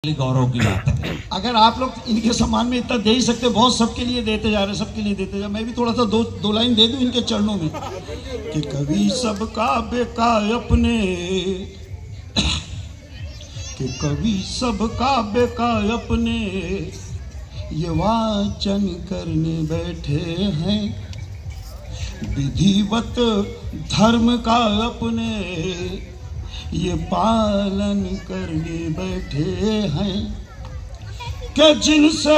गौरव की बात है। अगर आप लोग इनके सम्मान में इतना दे ही सकते, बहुत सबके लिए देते जा रहे, सबके लिए देते जा। मैं भी थोड़ा सा दो लाइन दे दूं इनके चरणों में कि कभी सबका बेका अपने, कि कभी सबका बेका अपने, ये वाचन करने बैठे हैं, विधिवत धर्म का अपने ये पालन करने बैठे हैं, कि जिनसे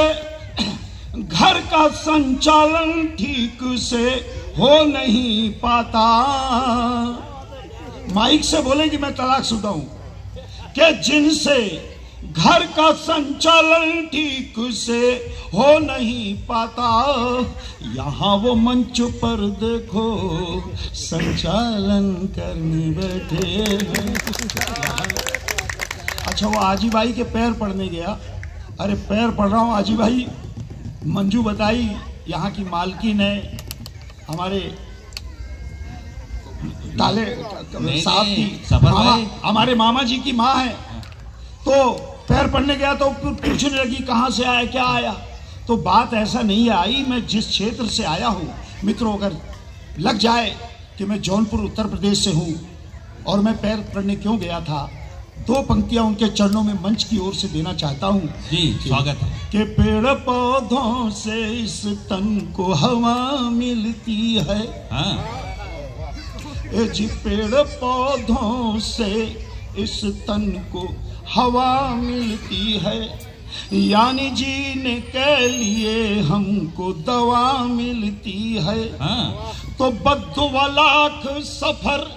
घर का संचालन ठीक से हो नहीं पाता। माइक से बोले कि मैं तलाकशुदा हूं। कि जिनसे घर का संचालन ठीक से हो नहीं पाता, यहाँ वो मंच पर देखो संचालन करने बैठे हैं। अच्छा, वो आजी भाई के पैर पड़ने गया। अरे पैर पड़ रहा हूँ आजी भाई। मंजू बताई यहाँ की मालकिन है, हमारे ताले साहब की हमारे मामा जी की माँ है। तो पैर पड़ने गया तो पूछने लगी कहाँ से आया, क्या आया। तो बात ऐसा नहीं आई, मैं जिस क्षेत्र से आया हूँ मित्रों, अगर लग जाए कि मैं जौनपुर उत्तर प्रदेश से हूँ और मैं पैर पड़ने क्यों गया था, दो पंक्तियां उनके चरणों में मंच की ओर से देना चाहता हूँ। जी स्वागत है। कि पेड़ पौधों से इस तन को हवा मिलती है। हाँ। जी पेड़ पौधों से इस तन को हवा मिलती है, यानी जीने के लिए हमको दवा मिलती है। हाँ। तो बद्दुआ लाख सफर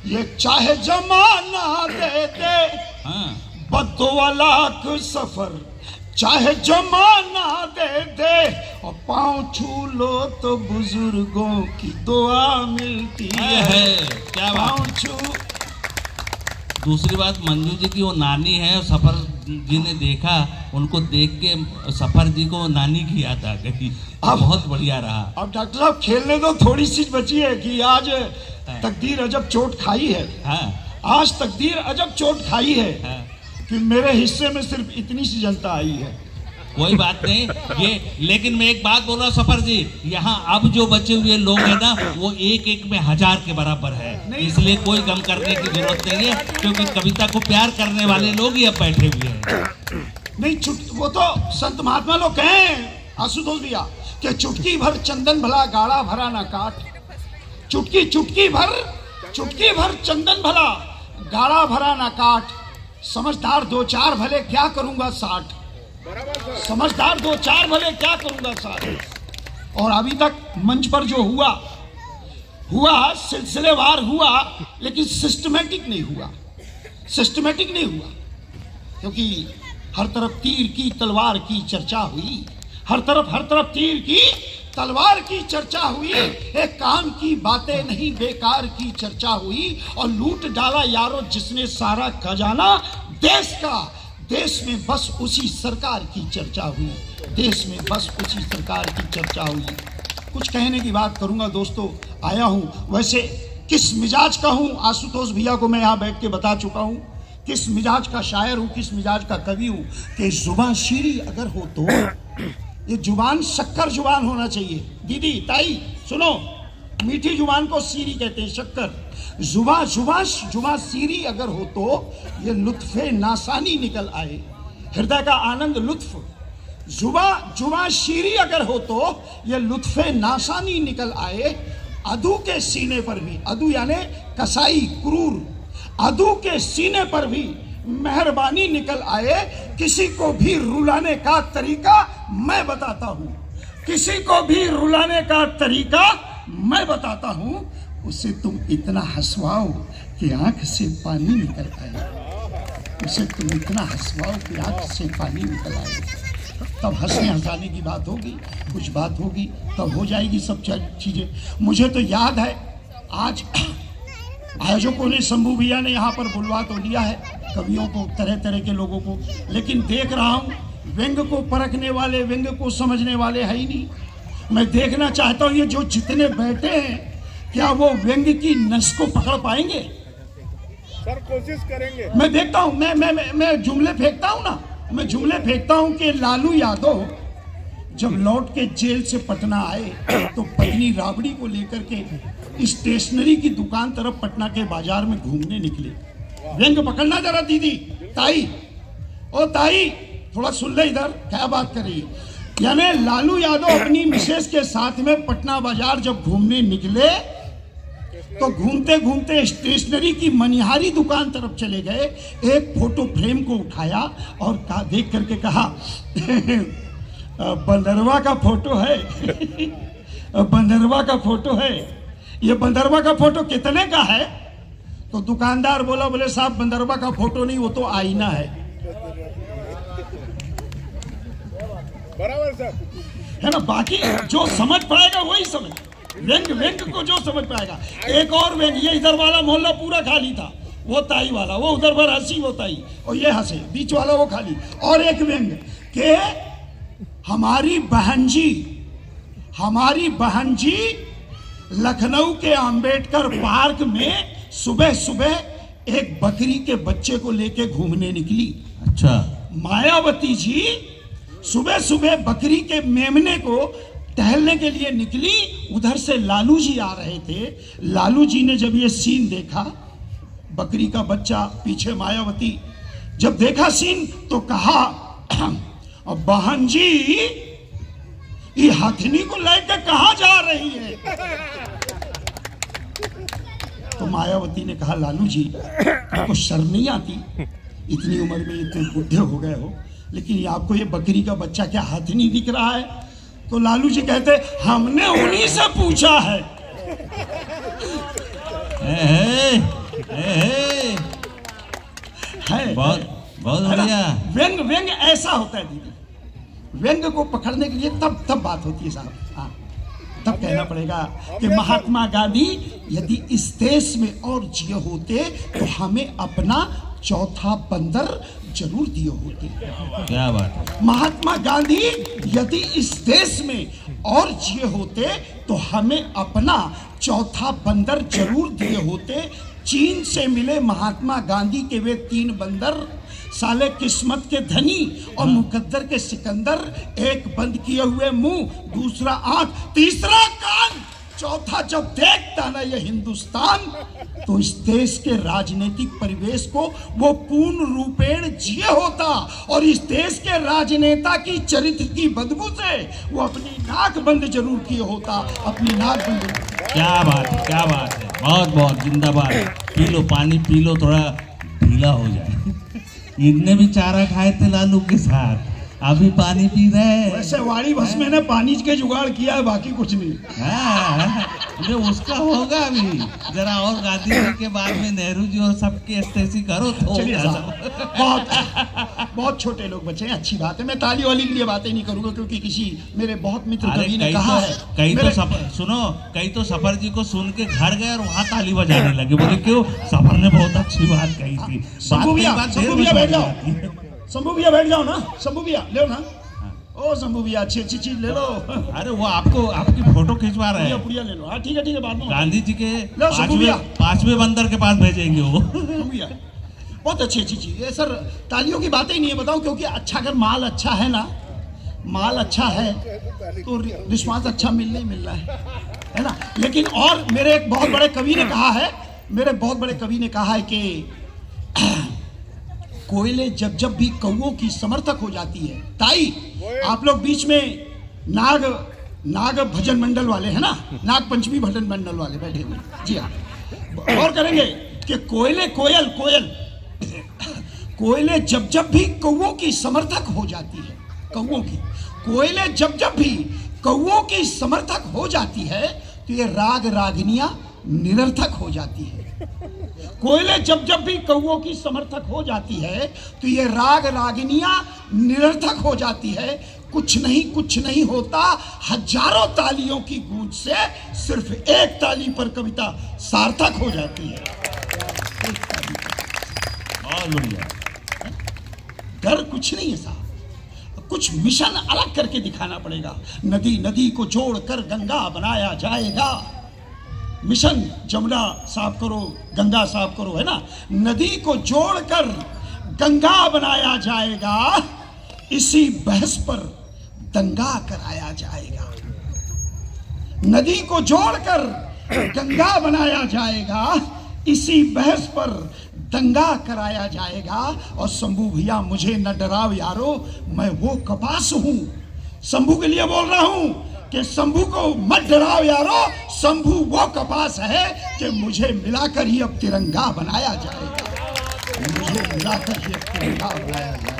ये चाहे जमाना दे दे। हाँ। बद्दुआ लाख सफर चाहे जमाना दे दे, और पाँव छू लो तो बुजुर्गों की दुआ मिलती है। क्या पाँव छू। दूसरी बात, मंजू जी की वो नानी है, सफर जी ने देखा, उनको देख के सफर जी को नानी की याद आ गई। बहुत बढ़िया रहा। अब डॉक्टर साहब खेलने दो, थोड़ी सी बची है कि आज तकदीर अजब चोट खाई है। हाँ। आज तकदीर अजब चोट खाई है। हाँ। कि मेरे हिस्से में सिर्फ इतनी सी जनता आई है। कोई बात नहीं ये, लेकिन मैं एक बात बोल रहा हूँ सफर जी, यहाँ अब जो बचे हुए लोग हैं ना, वो एक एक में 1000 के बराबर है, इसलिए कोई गम करने की जरूरत नहीं है, क्योंकि कविता को प्यार करने वाले लोग ही अब बैठे हुए हैं। नहीं, वो तो संत महात्मा लोग कहें आशुतोष भैया कि चुटकी भर चंदन भला गाढ़ा भरा ना काट। चुटकी भर चंदन भला गाढ़ा भरा ना काट। समझदार दो चार भले क्या करूंगा 60। समझदार दो चार भले क्या करूंगा 60। और अभी तक मंच पर जो हुआ सिलसिलेवार हुआ, लेकिन सिस्टमेटिक नहीं हुआ। क्योंकि हर तरफ तीर की तलवार की चर्चा हुई। हर तरफ तीर की तलवार की चर्चा हुई। एक काम की बातें नहीं बेकार की चर्चा हुई। और लूट डाला यारो जिसने सारा खजाना देश का। देश में बस उसी सरकार की चर्चा हुई। देश में बस उसी सरकार की चर्चा हुई। कुछ कहने की बात करूंगा दोस्तों, आया हूं। वैसे किस मिजाज का हूं, आशुतोष भैया को मैं यहाँ बैठ के बता चुका हूं किस मिजाज का शायर हूं, किस मिजाज का कवि हूं। कि जुबान शीरी अगर हो तो ये जुबान शक्कर जुबान होना चाहिए। दीदी ताई सुनो, मीठी जुबान को सीरी कहते हैं, शक्कर। जुबान सीरी अगर हो तो ये लुत्फे नासानी निकल आए, हृदय का आनंद लुत्फ। जुबान शीरी अगर हो तो ये लुत्फे नासानी निकल आए। अदू के सीने पर भी, अदू यानी कसाई क्रूर, अदू के सीने पर भी मेहरबानी निकल आए। किसी को भी रुलाने का तरीका मैं बताता हूँ। किसी को भी रुलाने का तरीका मैं बताता हूँ। उसे तुम इतना हंसवाओ कि आंख से पानी निकल आए। उसे तुम इतना हंसवाओ कि आंख से पानी निकल आए। तब हंसने हंसाने की बात होगी, कुछ बात होगी, तब हो जाएगी सब चीजें। मुझे तो याद है आज आयोजकों ने, शंभू भैया ने यहाँ पर बुलवा तो लिया है कवियों को, तरह तरह के लोगों को, लेकिन देख रहा हूँ व्यंग को परखने वाले, व्यंग को समझने वाले है ही नहीं। मैं देखना चाहता हूँ ये जो जितने बैठे हैं, क्या वो व्यंग की नस को पकड़ पाएंगे? सर कोशिश करेंगे। मैं देखता हूँ, मैं जुमले फेंकता हूँ ना, मैं जुमले फेंकता हूं कि लालू यादव जब लौट के जेल से पटना आए तो पत्नी राबड़ी को लेकर के स्टेशनरी की दुकान तरफ पटना के बाजार में घूमने निकले। व्यंग पकड़ना जरा दीदी, ताई, ओ ताई थोड़ा सुन ले इधर, क्या बात कर रही है। यानी लालू यादव अपनी मिसेस के साथ में पटना बाजार जब घूमने निकले तो घूमते घूमते स्टेशनरी की मनिहारी दुकान तरफ चले गए, एक फोटो फ्रेम को उठाया और देख करके कहा बंदरवा का फोटो है बंदरवा का फोटो है, ये बंदरवा का फोटो कितने का है? तो दुकानदार बोला, बोले साहब बंदरवा का फोटो नहीं, वो तो आईना है। बराबर सर है ना, बाकी जो समझ पाएगा वही समझ, व्यंग व्यंग को जो समझ पाएगा। एक और व्यंग, ये इधर वाला मोहल्ला पूरा खाली था, वो ताई वाला, वो उधर पर हंसी वो ताई और ये हंसे, बीच वाला वो खाली। और एक व्यंग के हमारी बहन जी लखनऊ के अंबेडकर पार्क में सुबह सुबह एक बकरी के बच्चे को लेके घूमने निकली। अच्छा, मायावती जी सुबह सुबह बकरी के मेमने को टहलने के लिए निकली। उधर से लालू जी आ रहे थे। लालू जी ने जब ये सीन देखा, बकरी का बच्चा पीछे मायावती, जब देखा सीन तो कहा, बहन जी ये हथनी को लेकर कहां जा रही है? तो मायावती ने कहा, लालू जी आपको शर्म नहीं आती? इतनी उम्र में इतने बुढ़े हो गए हो, लेकिन आपको ये बकरी का बच्चा क्या हथनी दिख रहा है? तो लालू जी कहते, हमने उन्हीं से पूछा है। बहुत बढ़िया। व्यंग व्यंग ऐसा होता है दीदी, व्यंग को पकड़ने के लिए तब बात होती है साहब। हाँ, तब कहना पड़ेगा कि महात्मा गांधी यदि इस देश में और जिए होते तो हमें अपना चौथा बंदर जरूर दिए होते। क्या बात है। महात्मा गांधी यदि इस देश में और जिए होते तो हमें अपना चौथा बंदर जरूर दिए होते। चीन से मिले महात्मा गांधी के वे 3 बंदर, साले किस्मत के धनी और मुकद्दर के सिकंदर, एक बंद किए हुए मुंह, दूसरा आंख, तीसरा कान, चौथा जब देखता ना ये हिंदुस्तान तो इस देश के राजनीतिक परिवेश को वो पूर्ण रूपेण जिए होता और इस देश के राजनेता की चरित्र की बदबू से वो अपनी नाक बंद जरूर किए होता, अपनी नाक बंद। क्या बात है, क्या बात है, बहुत बहुत जिंदाबाद। पी लो पानी, पी लो, थोड़ा ढीला हो जाए। इतने भी चारा खाए थे लालू के साथ, अभी पानी पी रहे हैं। वैसे वाड़ी बस मैंने पानी के जुगाड़ किया है, बाकी कुछ नहीं। जो उसका होगा अभी जरा, और गांधी जी के बाद में नेहरू जी और सबके एस्टेसी करो तो बहुत छोटे लोग बच्चे हैं, अच्छी बात है। मैं ताली वाली के लिए बातें नहीं करूंगा क्योंकि किसी मेरे बहुत मित्र कवि ने कहा है, कई तो सफर जी को सुन के घर गए और वहाँ ताली बजाने लगे। बोले क्यों? सफर ने बहुत अच्छी बात कही थी। शंभू भैया बैठ जाओ, शंभू भैया बैठ जाओ ना, शंभू भैया ले ना। ओ शंभू भैया अच्छी अच्छी चीज ले लो। अरे वो आपको आपकी फोटो खिंचवा रहे हैं। पुड़िया ले लो। हाँ ठीक है बाद में गांधी जी के 5वें बंदर के पास भेजेंगे वो। भैया बहुत अच्छी अच्छी चीज है सर, तालियों की बातें ही नहीं है, बताओ। क्योंकि अच्छा, अगर माल अच्छा है ना, माल अच्छा है तो रिस्पॉन्स अच्छा मिल रहा है ना। लेकिन और मेरे एक बहुत बड़े कवि ने कहा है कि कोयले जब भी कौओं की समर्थक हो जाती है। ताई आप लोग बीच में नाग भजन मंडल वाले हैं ना, नाग पंचमी भजन मंडल वाले बैठे हुए, जी हाँ, और करेंगे कि कोयले जब भी कौओं की समर्थक हो जाती है, कोयले जब भी कौओं की समर्थक हो जाती है तो ये राग रागनियां निरर्थक हो जाती है। कोयले जब भी कौओं की समर्थक हो जाती है तो ये राग रागिनियां निरर्थक हो जाती है। कुछ नहीं होता हजारों तालियों की गूंज से, सिर्फ एक ताली पर कविता सार्थक हो जाती है। बहुत बढ़िया। डर कुछ नहीं है साहब, कुछ मिशन अलग करके दिखाना पड़ेगा। नदी को जोड़कर गंगा बनाया जाएगा। मिशन जमुना साफ करो, गंगा साफ करो, है ना। नदी को जोड़कर गंगा बनाया जाएगा। इसी बहस पर दंगा कराया जाएगा। नदी को जोड़कर गंगा बनाया जाएगा, इसी बहस पर दंगा कराया जाएगा। और शंभू भैया मुझे न डराव यारो, मैं वो कपास हूं। शंभू के लिए बोल रहा हूं कि शंभू को मत डराओ यारो, शंभू वो कपास है कि मुझे मिलाकर ही अब तिरंगा बनाया जाएगा, मुझे मिलाकर ही अब तिरंगा बनाया जाएगा।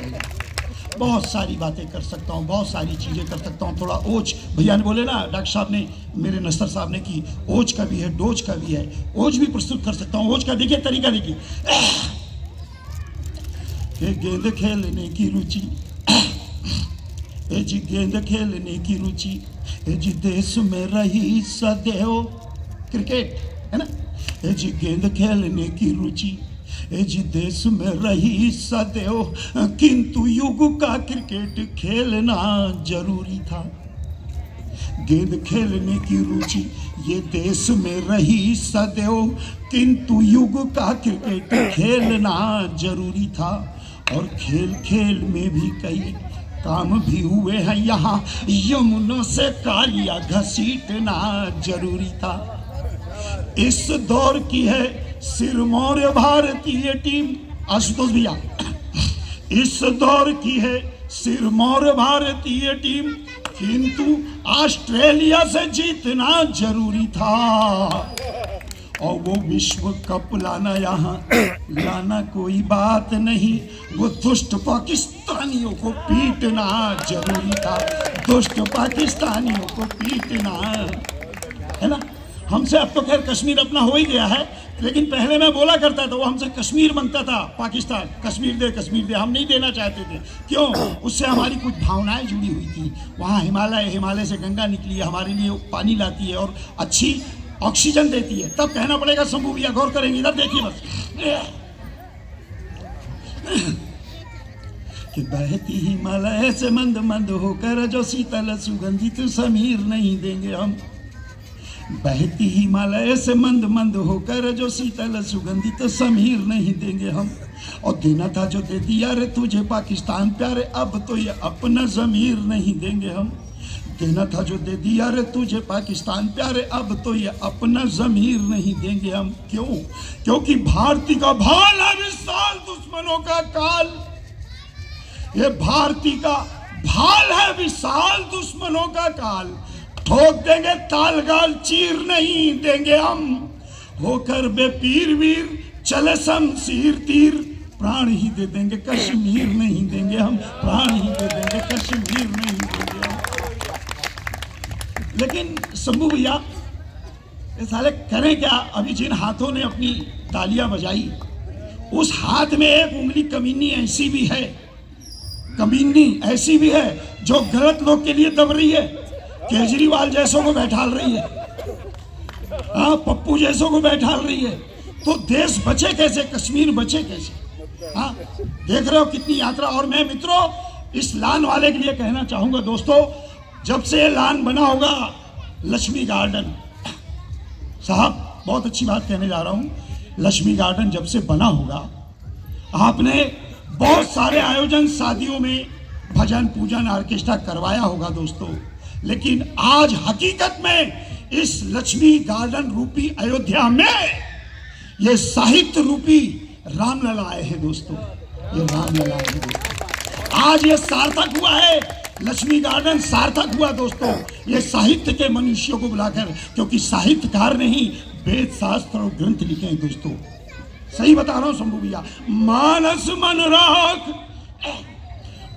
बहुत सारी बातें कर सकता हूँ, बहुत सारी चीज़ें कर सकता हूँ। थोड़ा ओज भैया ने बोले ना, डॉक्टर साहब ने, मेरे नस्तर साहब ने, कि ओज का भी है, डोज का भी है। ओज भी प्रस्तुत कर सकता हूँ। ओज का देखिए तरीका, देखिए। गेंद खेलने की रुचि, जी गेंद खेलने की रुचि, जी देश में रही सदैव। क्रिकेट है ना, जी गेंद खेलने की रुचि, जी देश में रही सदैव, किंतु युग का क्रिकेट खेलना जरूरी था। गेंद खेलने की रुचि ये देश में रही सदैव, किंतु युग का क्रिकेट खेलना जरूरी था। और खेल खेल में भी कई काम भी हुए हैं यहाँ, यमुना से कालिया घसीटना जरूरी था। इस दौर की है सिरमौर भारतीय टीम, आशुतोष भैया, इस दौर की है सिरमौर भारतीय टीम, किंतु ऑस्ट्रेलिया से जीतना जरूरी था। और वो विश्व कप लाना यहाँ लाना कोई बात नहीं, वो दुष्ट पाकिस्तानियों को पीटना जरूरी था, दुष्ट पाकिस्तानियों को पीटना, है ना। हमसे अब तो खैर कश्मीर अपना हो ही गया है, लेकिन पहले मैं बोला करता था, वो हमसे कश्मीर मांगता था, पाकिस्तान कश्मीर दे, हम नहीं देना चाहते थे। क्यों? उससे हमारी कुछ भावनाएं जुड़ी हुई थी। वहाँ हिमालय से गंगा निकली है, हमारे लिए पानी लाती है और अच्छी ऑक्सीजन देती है। तब कहना पड़ेगा शंभू भैया, गौर करेंगे, इधर देखिए बस, कि बहती हिमालय से मंद मंद होकर जो शीतल सुगंधित समीर नहीं देंगे हम। बहती हिमालय से मंद मंद होकर जो शीतल सुगंधित समीर नहीं देंगे हम। और देना था जो दे दिया रे तुझे पाकिस्तान प्यारे, अब तो ये अपना जमीर नहीं देंगे हम। देना था जो दे दिया रे तुझे पाकिस्तान प्यारे, अब तो ये अपना जमीर नहीं देंगे हम। क्यों? क्योंकि भारती का भाल है विशाल दुश्मनों का काल। ये भारती का भाल है विशाल दुश्मनों का काल। ठोक देंगे तालगाल, चीर नहीं देंगे हम। होकर बेपीर वीर चले शमशीर तीर, प्राण ही दे देंगे कश्मीर नहीं देंगे हम, प्राण ही दे देंगे कश्मीर नहीं देंगे हम। लेकिन शंभू भैया ये साले करें क्या? अभी जिन हाथों ने अपनी तालियां बजाई, उस हाथ में एक उंगली कमीनी ऐसी भी है, कमीनी ऐसी भी है जो गलत लोग के लिए दब रही है। केजरीवाल जैसों को बैठाल रही है, हाँ, पप्पू जैसों को बैठाल रही है। तो देश बचे कैसे, कश्मीर बचे कैसे? हाँ, देख रहे हो कितनी यात्रा। और मैं मित्रों इस लान वाले के लिए कहना चाहूंगा, दोस्तों, जब से ये लान बना होगा लक्ष्मी गार्डन, साहब बहुत अच्छी बात कहने जा रहा हूं, लक्ष्मी गार्डन जब से बना होगा, आपने बहुत सारे आयोजन, शादियों में भजन पूजन ऑर्केस्ट्रा करवाया होगा दोस्तों। लेकिन आज हकीकत में इस लक्ष्मी गार्डन रूपी अयोध्या में ये साहित्य रूपी रामलला आए हैं दोस्तों, ये रामलला आए हैं दोस्तों। आज ये सार्थक हुआ है, लक्ष्मी गार्डन सार्थक हुआ दोस्तों, ये साहित्य के मनुष्यों को बुलाकर, क्योंकि साहित्यकार ने ही वेद शास्त्र और ग्रंथ लिखे हैं दोस्तों। सही बता रहा हूं शंभू भैया। मानस मन राख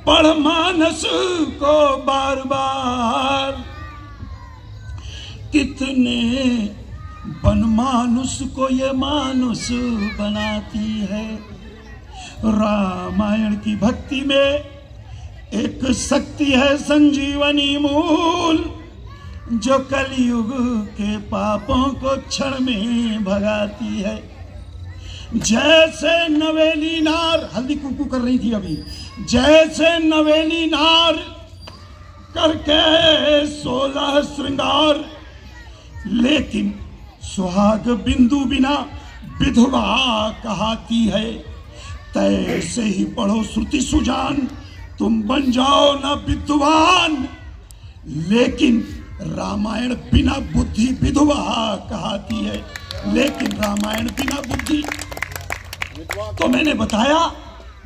पढ़ मानस को बार बार, कितने बन मानुष को ये मानुष बनाती है। रामायण की भक्ति में एक शक्ति है संजीवनी मूल, जो कलयुग के पापों को क्षण में भगाती है। जैसे नवेली नार, हल्दी कुकू कर रही थी अभी, जैसे नवेली नार करके 16 श्रृंगार, लेकिन सुहाग बिंदु बिना विधवा कहाती है। तैसे ही पढ़ो श्रुति सुजान, तुम बन जाओ ना विद्वान, लेकिन रामायण बिना बुद्धि विधवा कहती है, लेकिन रामायण बिना बुद्धि। तो मैंने बताया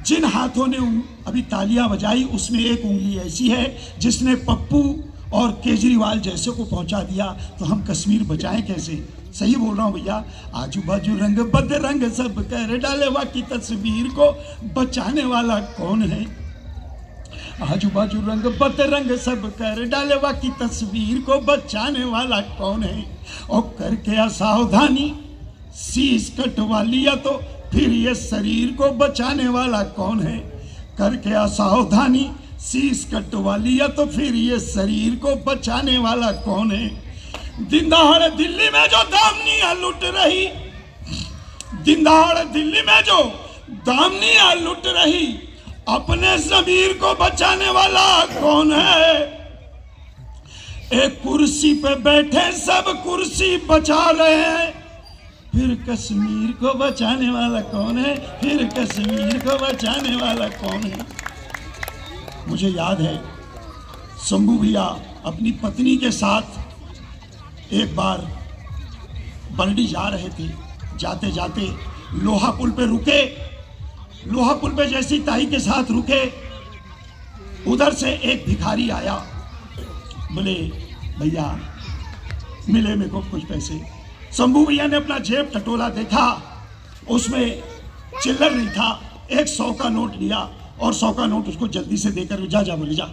जिन हाथों ने अभी तालियां बजाई उसमें एक उंगली ऐसी है जिसने पप्पू और केजरीवाल जैसे को पहुंचा दिया, तो हम कश्मीर बचाएं कैसे? सही बोल रहा हूं भैया। आजू बाजू रंग बदरंग सब कर डाले, वाकी तस्वीर को बचाने वाला कौन है? आजू बाजू रंग बदरंग सब कर डाले, वाकी तस्वीर को बचाने वाला कौन है? और करके असावधानी शीश कटवा लिया तो फिर ये शरीर को बचाने वाला कौन है? करके असावधानी शीश कटवा लिया तो फिर ये शरीर को बचाने वाला कौन है? दिन दहाड़े दिल्ली में जो दामनियां लुट रही, दिन दहाड़े दिल्ली में जो दामनियां लुट रही, अपने ज़मीर को बचाने वाला कौन है? एक कुर्सी पे बैठे सब कुर्सी बचा रहे हैं, फिर कश्मीर को बचाने वाला कौन है? फिर कश्मीर को बचाने वाला कौन है? मुझे याद है शंभू भैया अपनी पत्नी के साथ एक बार बरडी जा रहे थे, जाते जाते लोहा पुल पे रुके। लोहा पुल पे जैसी ताई के साथ रुके, उधर से एक भिखारी आया, बोले भैया मिले मेरे को कुछ पैसे। शंभू भैया ने अपना जेब टटोला, देखा उसमें चिल्लर नहीं था, एक 100 का नोट लिया और 100 का नोट उसको जल्दी से देकर जा जा बोले जा।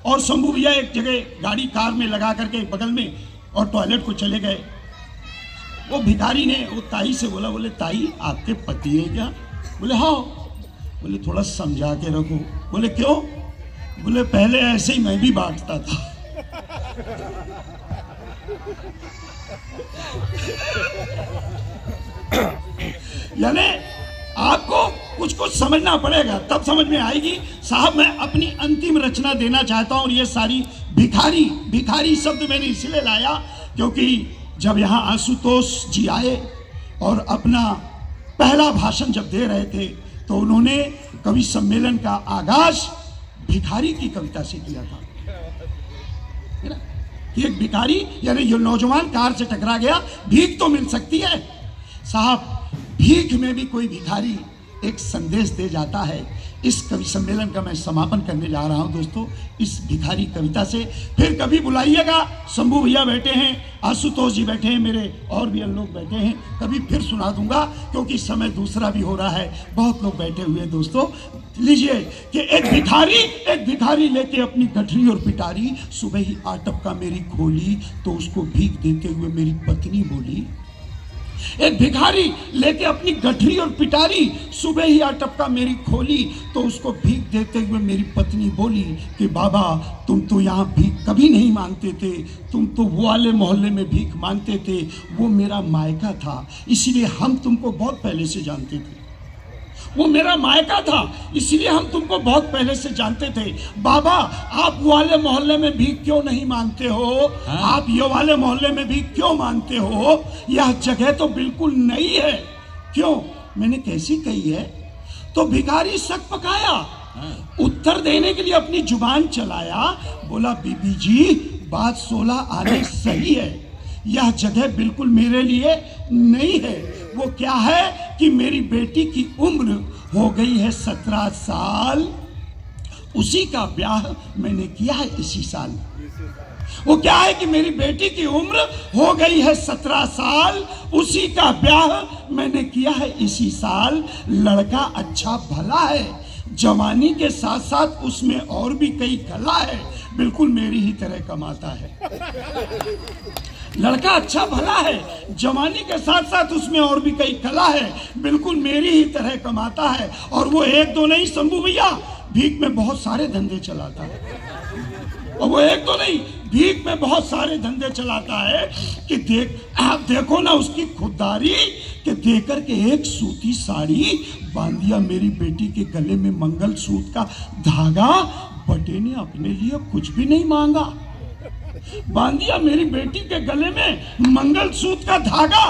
और शंभू भैया एक जगह गाड़ी कार में लगा करके बगल में और टॉयलेट को चले गए। वो भिखारी ने वो ताई से बोला, बोले ताई आपके पति है क्या? बोले हाँ। बोले थोड़ा समझा के रखो। बोले क्यों? बोले पहले ऐसे ही मैं भी बांटता था। यानी आपको कुछ कुछ समझना पड़ेगा, तब समझ में आएगी। साहब मैं अपनी अंतिम रचना देना चाहता हूं, और ये सारी भिखारी भिखारी शब्द मैंने इसलिए लाया क्योंकि जब यहाँ आशुतोष जी आए और अपना पहला भाषण जब दे रहे थे तो उन्होंने कवि सम्मेलन का आगाज भिखारी की कविता से किया था। एक भिखारी यानी जो नौजवान कार से टकरा गया, भीख तो मिल सकती है साहब, भीख में भी कोई भिखारी एक संदेश दे जाता है। इस कवि सम्मेलन का मैं समापन करने जा रहा हूं दोस्तों, इस भिखारी कविता से। फिर कभी बुलाइएगा, शंभू भैया बैठे हैं, आशुतोष जी बैठे हैं, मेरे और भी लोग बैठे हैं, कभी फिर सुना दूंगा क्योंकि समय दूसरा भी हो रहा है, बहुत लोग बैठे हुए हैं दोस्तों। लीजिए कि एक भिखारी लेके अपनी गठरी और पिटारी, सुबह ही आटप का मेरी खोली तो उसको भीख देते हुए मेरी पत्नी बोली। एक भिखारी लेके अपनी गठरी और पिटारी, सुबह ही आटपका मेरी खोली तो उसको भीख देते हुए मेरी पत्नी बोली कि बाबा तुम तो यहाँ भीख कभी नहीं मांगते थे, तुम तो वो वाले मोहल्ले में भीख मांगते थे, वो मेरा मायका था इसलिए हम तुमको बहुत पहले से जानते थे, वो मेरा मायका था इसलिए हम तुमको बहुत पहले से जानते थे। बाबा आप वाले मोहल्ले में भीख क्यों नहीं मांगते हो? आप ये वाले मोहल्ले में भीख क्यों मांगते हो? यह जगह तो बिल्कुल नई है। क्यों? मैंने कैसी कही है? तो भिखारी शक पकाया, उत्तर देने के लिए अपनी जुबान चलाया, बोला बीबी जी बात 16 आने सही है, यह जगह बिल्कुल मेरे लिए नहीं है। वो क्या है कि मेरी बेटी की उम्र हो गई है 17 साल, उसी का ब्याह मैंने किया है इसी साल। वो क्या है कि मेरी बेटी की उम्र हो गई है 17 साल, उसी का ब्याह मैंने किया है इसी साल। लड़का अच्छा भला है, जवानी के साथ साथ उसमें और भी कई कला है, बिल्कुल मेरी ही तरह कमाता है। लड़का अच्छा भला है, जवानी के साथ साथ उसमें और भी कई कला है, बिल्कुल मेरी ही तरह कमाता है। और वो एक दो नहीं शंभू भैया, भीख में बहुत सारे धंधे चलाता है। और वो एक दो नहीं, भीख में बहुत सारे धंधे चलाता है कि आप देखो ना उसकी खुददारी कि देकर के एक सूती साड़ी बांध दिया मेरी बेटी के गले में मंगलसूत्र का धागा, बटे ने अपने लिए कुछ भी नहीं मांगा। बांध दिया मेरी बेटी के गले में मंगलसूत्र का धागा,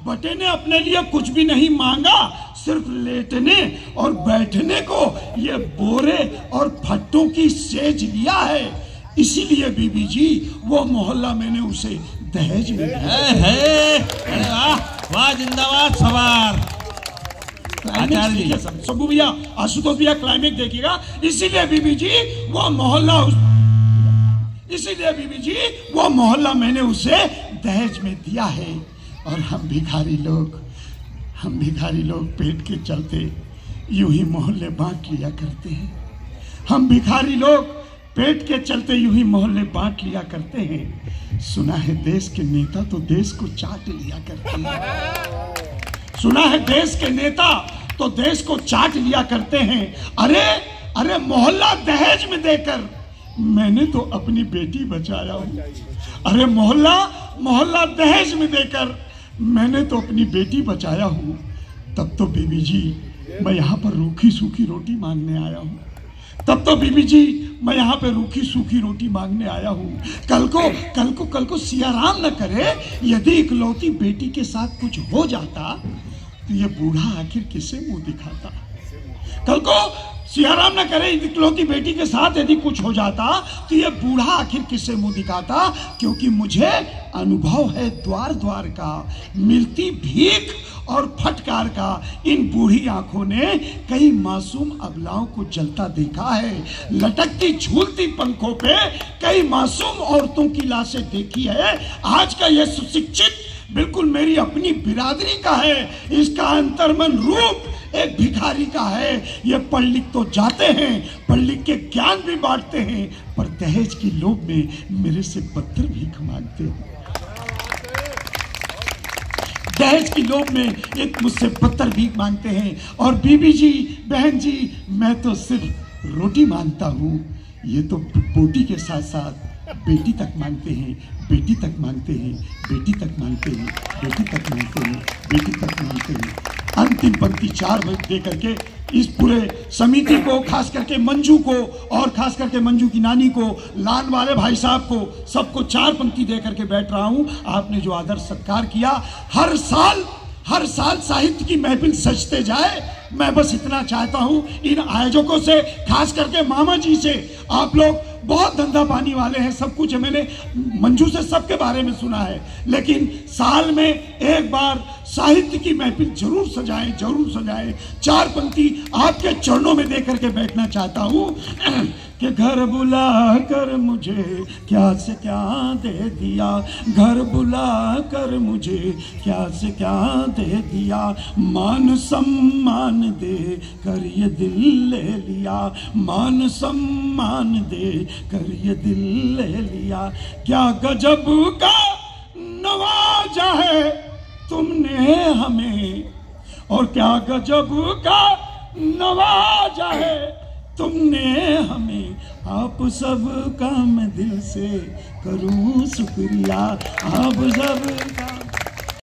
बटे ने अपने लिए कुछ भी नहीं मांगा। सिर्फ लेटने और बैठने को ये बोरे और फट्टों की सेज लिया है। इसीलिए बीबी जी वो मोहल्ला मैंने उसे दहेज में दिया। अरे वाह वाह, जिंदाबाद सवार। आचार्य जी, सबू भैया, आशुतोष भैया क्लाइमेक्स देखिएगा। इसीलिए बीबी जी वो मोहल्ला मैंने उसे दहेज में दिया है। और हम भिखारी लोग पेट के चलते यूं ही मोहल्ले बांट लिया करते हैं। हम भिखारी लोग पेट के चलते यूं ही मोहल्ले बांट लिया करते हैं। सुना है देश के नेता तो देश को चाट लिया करते हैं। सुना है देश के नेता तो देश को चाट लिया करते हैं। अरे मोहल्ला दहेज में देकर मैंने तो अपनी बेटी बचाया हूँ। अरे मोहल्ला दहेज में देकर मैंने तो अपनी बेटी बचाया हूँ। तब तो बीबी जी मैं यहाँ पर रूखी सूखी रोटी मांगने आया हूँ। कल को सियाराम न करे यदि इकलौती बेटी के साथ कुछ हो जाता तो ये बूढ़ा आखिर किसे मुंह दिखाता। कल को सियाराम न करे इकलौती बेटी के साथ यदि कुछ हो जाता तो ये बूढ़ा आखिर किससे मुंह दिखाता। क्योंकि मुझे अनुभव है द्वार द्वार का, मिलती भीख और फटकार का। इन बूढ़ी आंखों ने कई मासूम अबलाओं को जलता देखा है। लटकती झूलती पंखों पे कई मासूम औरतों की लाशें देखी है। आज का ये सुशिक्षित बिल्कुल मेरी अपनी बिरादरी का है। इसका अंतर्मन रूप एक भिखारी का है। ये पढ़ लिख तो जाते हैं, पढ़ लिख के ज्ञान भी बांटते हैं, पर दहेज की लोभ में मेरे से बदतर भीख मांगते हैं। दहेज की लोभ में एक मुझसे बदतर भीख मांगते हैं। और बीबी जी, बहन जी, मैं तो सिर्फ रोटी मांगता हूँ। ये तो बोटी के साथ साथ बेटी तक मांगते हैं, बेटी तक मांगते हैं, बेटी तक मांगते हैं, बेटी तक मांगते हैं, बेटी तक मांगते हैं। अंतिम पंक्ति 4 दे करके इस पूरे समिति को, खास करके मंजू को और खास करके मंजू की नानी को, लान वाले भाई साहब को, सबको 4 पंक्ति दे करके बैठ रहा हूँ। आपने जो आदर सत्कार किया, हर साल साहित्य की महफिल सजते जाए। मैं बस इतना चाहता हूँ इन आयोजकों से, खास करके मामा जी से, आप लोग बहुत धंधा पानी वाले हैं, सब कुछ है, मैंने मंजू से सबके बारे में सुना है, लेकिन साल में एक बार साहित्य की महफिल जरूर सजाएं। 4 पंक्ति आपके चरणों में दे करके बैठना चाहता हूँ कि घर बुला कर मुझे क्या से क्या दे दिया, घर बुला कर मुझे क्या से क्या दे दिया, मान सम्मान दे कर ये दिल ले लिया, मान सम्मान दे कर ये दिल ले लिया। क्या गजब का नवाजा है तुमने हमें, और क्या गजब का नवाजा है तुमने हमें। आप सब का मैं दिल से करूं शुक्रिया, आप सब का